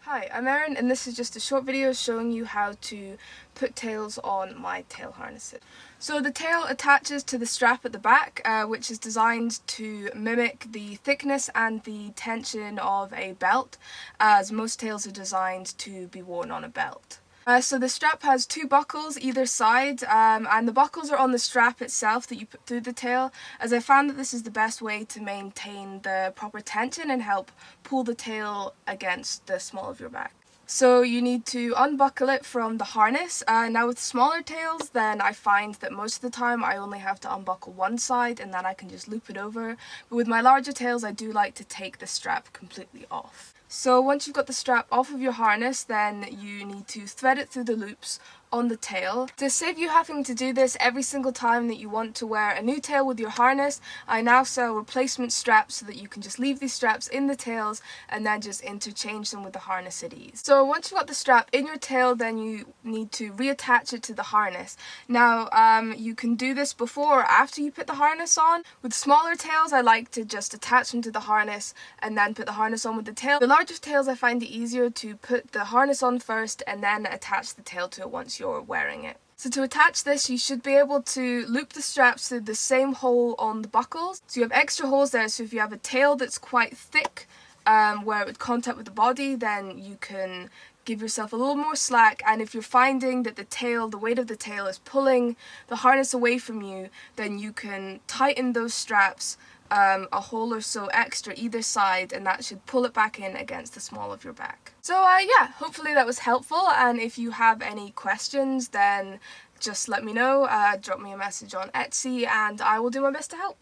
Hi, I'm Erin and this is just a short video showing you how to put tails on my tail harnesses. So the tail attaches to the strap at the back, which is designed to mimic the thickness and the tension of a belt, as most tails are designed to be worn on a belt. So the strap has two buckles either side, and the buckles are on the strap itself that you put through the tail, as I found that this is the best way to maintain the proper tension and help pull the tail against the small of your back. So you need to unbuckle it from the harness. Now with smaller tails, then I find that most of the time I only have to unbuckle one side and then I can just loop it over. But with my larger tails, I do like to take the strap completely off. So once you've got the strap off of your harness, then you need to thread it through the loops on the tail. To save you having to do this every single time that you want to wear a new tail with your harness, I now sell replacement straps so that you can just leave these straps in the tails and then just interchange them with the harness at ease. So once you've got the strap in your tail, then you need to reattach it to the harness. Now you can do this before or after you put the harness on. With smaller tails, I like to just attach them to the harness and then put the harness on with the tail. The larger tails, I find it easier to put the harness on first and then attach the tail to it once you're wearing it. So to attach this, you should be able to loop the straps through the same hole on the buckles. So you have extra holes there, so if you have a tail that's quite thick, where it would contact with the body, then you can give yourself a little more slack, and if you're finding that the weight of the tail is pulling the harness away from you, then you can tighten those straps a hole or so extra either side, and that should pull it back in against the small of your back. So yeah, hopefully that was helpful, and if you have any questions then just let me know, drop me a message on Etsy and I will do my best to help.